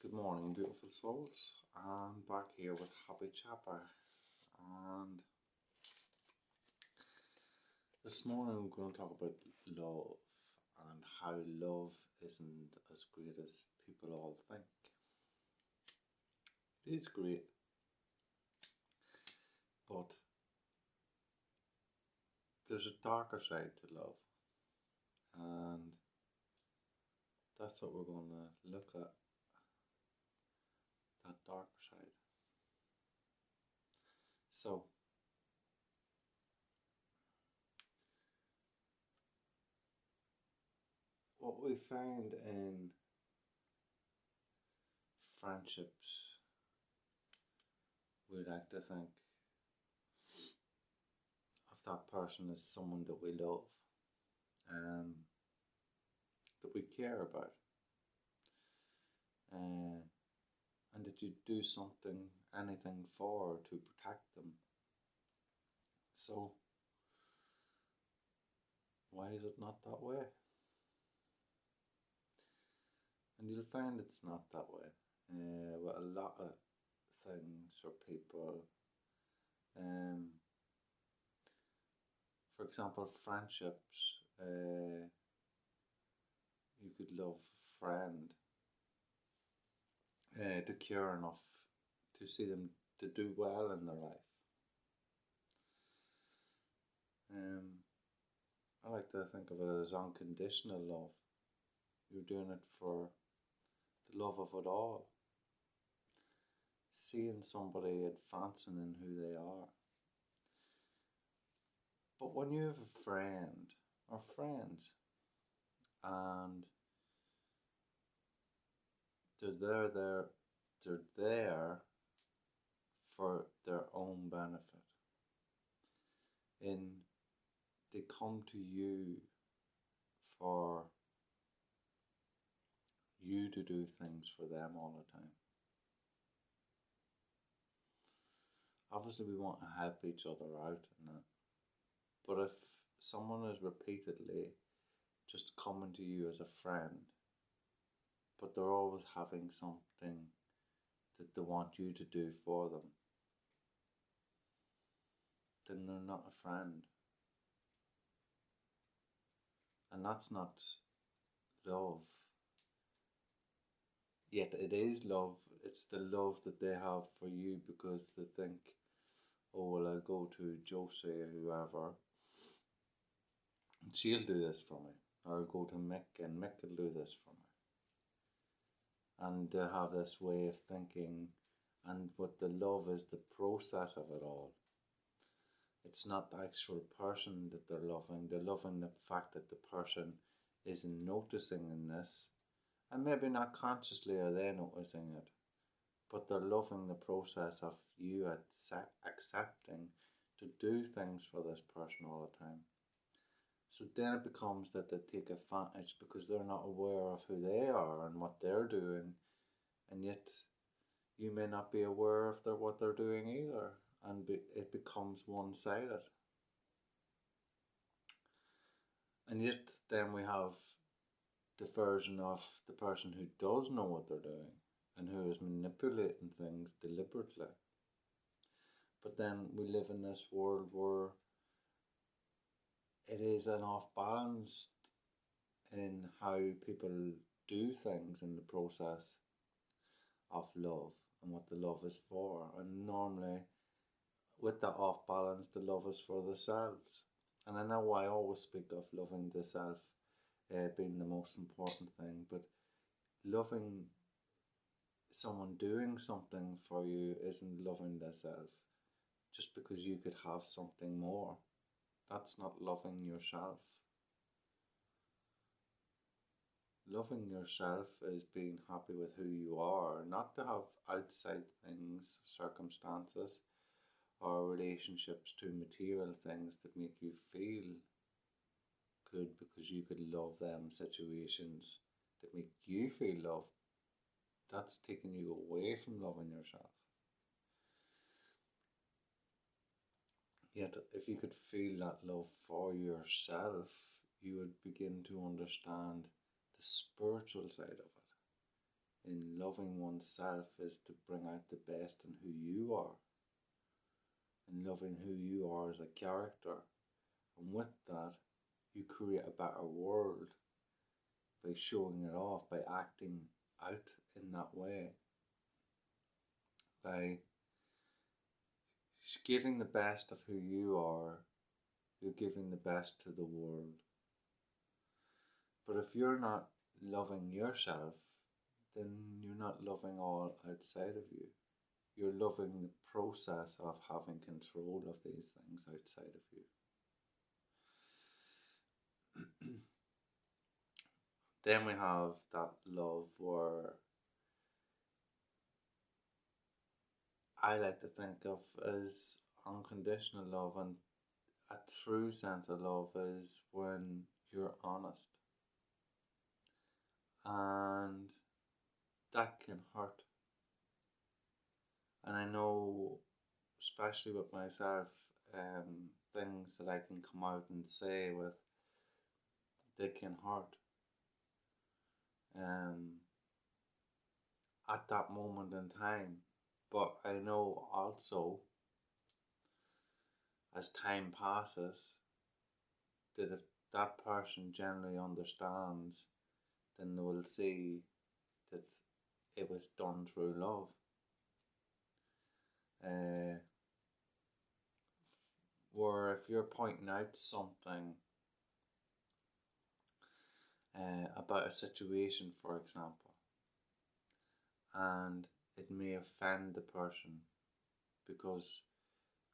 Good morning, beautiful souls. I'm back here with Happy Chapper, and this morning we're going to talk about love and how love isn't as great as people all think. It is great, but there's a darker side to love, and that's what we're going to look at, that darker side. So, what we find in friendships, we like to think of that person as someone that we love, that we care about, and that you do something, anything for to protect them. So, why is it not that way? And you'll find it's not that way with a lot of things or people. For example, friendships. You could love a friend to care enough to see them to do well in their life. I like to think of it as unconditional love. You're doing it for the love of it all. Seeing somebody advancing in who they are. But when you have a friend or friends and they're there for their own benefit. They come to you for you to do things for them all the time. Obviously, we want to help each other out in that. But if someone is repeatedly just coming to you as a friend, but they're always having something that they want you to do for them, then they're not a friend. And that's not love. Yet it is love. It's the love that they have for you because they think, oh, well, I'll go to Josie or whoever, and she'll do this for me. Or I'll go to Mick and Mick will do this for me. And they have this way of thinking, and what the love is the process of it all. It's not the actual person that they're loving. They're loving the fact that the person isn't noticing in this. And maybe not consciously are they noticing it. But they're loving the process of you accepting to do things for this person all the time. So then it becomes that they take advantage because they're not aware of who they are and what they're doing. And yet you may not be aware of what they're doing either. And it becomes one-sided. And yet then we have the version of the person who does know what they're doing and who is manipulating things deliberately. But then we live in this world where it is an off-balance in how people do things in the process of love and what the love is for. And normally with that off balance, the love is for themselves. And I know I always speak of loving the self being the most important thing, but loving someone doing something for you isn't loving the self. Just because you could have something more, that's not loving yourself. Loving yourself is being happy with who you are, not to have outside things, circumstances, or relationships to material things that make you feel good because you could love them, situations that make you feel loved. That's taking you away from loving yourself. Yet if you could feel that love for yourself, you would begin to understand the spiritual side of it. in loving oneself is to bring out the best in who you are, and loving who you are as a character. And with that, you create a better world by showing it off, by acting out in that way, by giving the best of who you are. You're giving the best to the world. But if you're not loving yourself, then you're not loving all outside of you. You're loving the process of having control of these things outside of you. Then we have that love where I like to think of as unconditional love, and a true sense of love is when you're honest. And that can hurt. And I know, especially with myself, things that I can come out and say with, they can hurt. At that moment in time. But I know also, as time passes, that if that person generally understands, then they will see that it was done through love. Where if you're pointing out something about a situation, for example, and it may offend the person because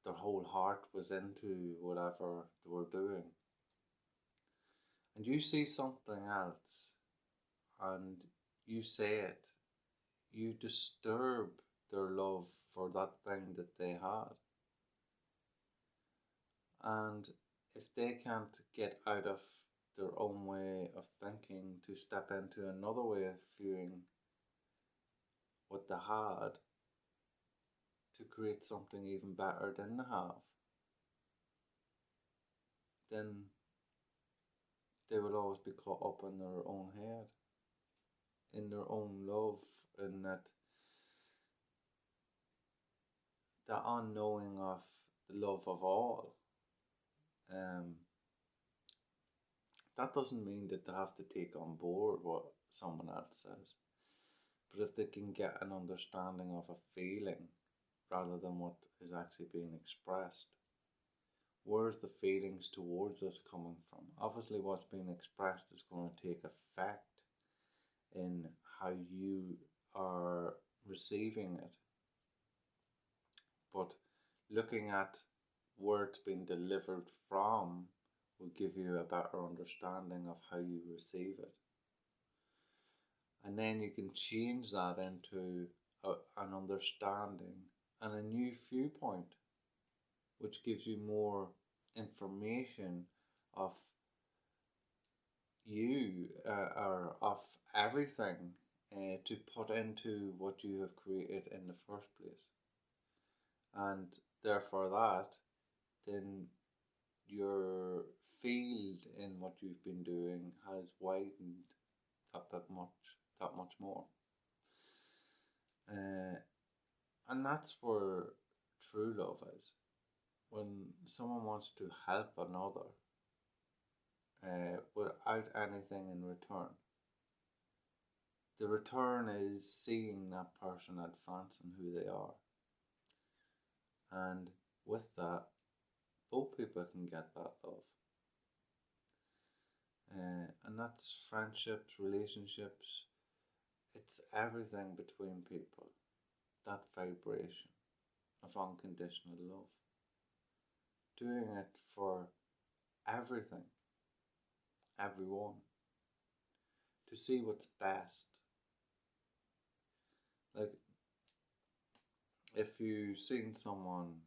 their whole heart was into whatever they were doing, and you see something else and you say it, you disturb their love for that thing that they had. And if they can't get out of their own way of thinking to step into another way of viewing what they had to create something even better than they have, then they will always be caught up in their own head, in their own love, in that the unknowing of the love of all. That doesn't mean that they have to take on board what someone else says, but if they can get an understanding of a feeling rather than what is actually being expressed, where's the feelings towards us coming from? Obviously, what's being expressed is going to take effect in how you are receiving it. But looking at where it's been delivered from will give you a better understanding of how you receive it. And then you can change that into an understanding and a new viewpoint, which gives you more information of you or of everything to put into what you have created in the first place. And therefore that, then your field in what you've been doing has widened that much more. And that's where true love is. When someone wants to help another without anything in return. The return is seeing that person advancing who they are. And with that, both people can get that love. And that's friendships, relationships, it's everything between people. That vibration of unconditional love. Doing it for everything, everyone, to see what's best. Like, if you've seen someone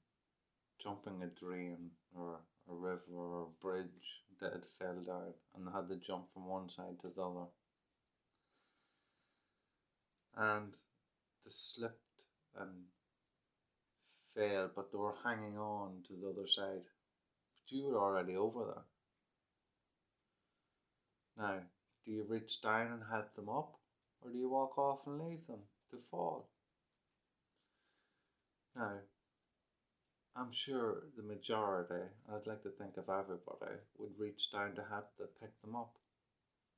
jumping a drain or a river or a bridge that had fell down and they had to jump from one side to the other, and they slipped and fell, but they were hanging on to the other side, but you were already over there. Now, do you reach down and help them up, Or do you walk off and leave them to fall? Now, I'm sure the majority, I'd like to think of everybody, would reach down to help to pick them up.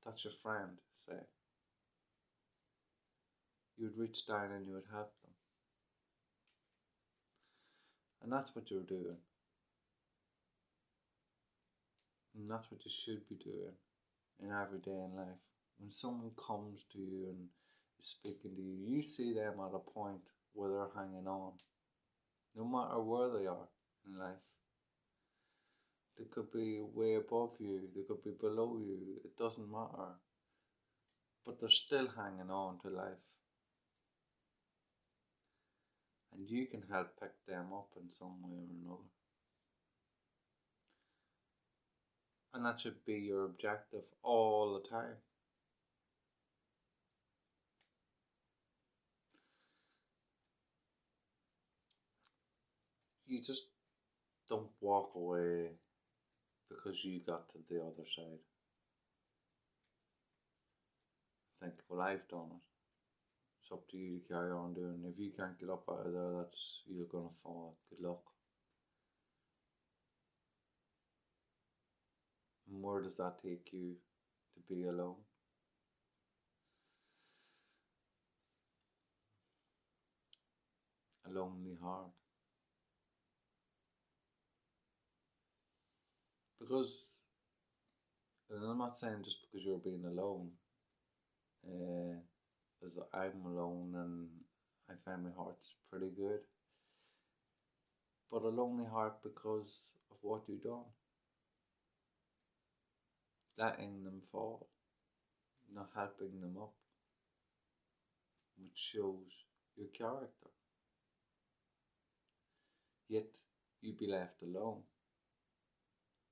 That's your friend, say. You would reach down and you would help them. And that's what you're doing. And that's what you should be doing in every day in life. When someone comes to you and is speaking to you, you see them at a point where they're hanging on, no matter where they are in life. They could be way above you, they could be below you, it doesn't matter. But they're still hanging on to life. And you can help pick them up in some way or another. And that should be your objective all the time. You just don't walk away because you got to the other side. Think, well, I've done it. It's up to you to carry on doing. If you can't get up out of there, that's you're gonna fall. Good luck. And where does that take you to be alone? A lonely heart. Because, and I'm not saying just because you're being alone, as I'm alone and I find my heart's pretty good. But a lonely heart because of what you've done. Letting them fall, not helping them up, which shows your character. Yet you be left alone.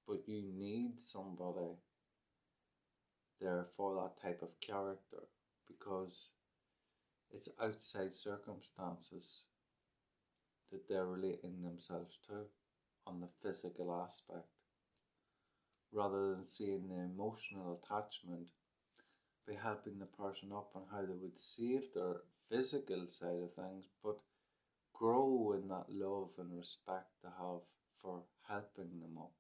But you need somebody there for that type of character because it's outside circumstances that they're relating themselves to on the physical aspect, rather than seeing the emotional attachment by helping the person up on how they would save their physical side of things, but grow in that love and respect they have for helping them up.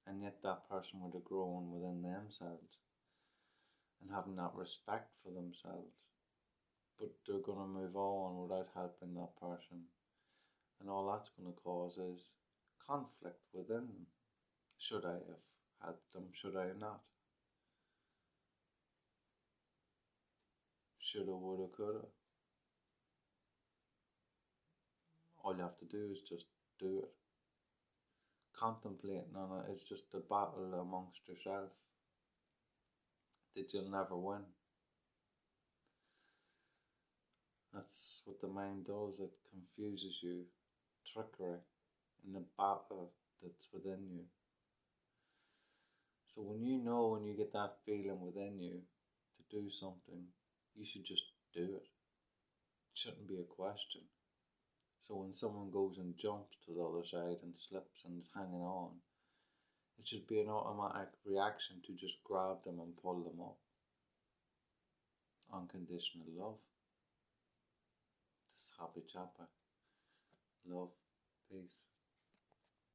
And yet that person would have grown within themselves and having that respect for themselves. But they're going to move on without helping that person. And all that's going to cause is conflict within them. Should I have helped them? Should I not? Shoulda, woulda, coulda. All you have to do is just do it. Contemplating on it is just a battle amongst yourself that you'll never win. That's what the mind does, it confuses you, trickery in the battle that's within you. So when you get that feeling within you to do something, you should just do it. It shouldn't be a question. So when someone goes and jumps to the other side and slips and is hanging on, it should be an automatic reaction to just grab them and pull them up. Unconditional love. This happy chapter. Love. Peace.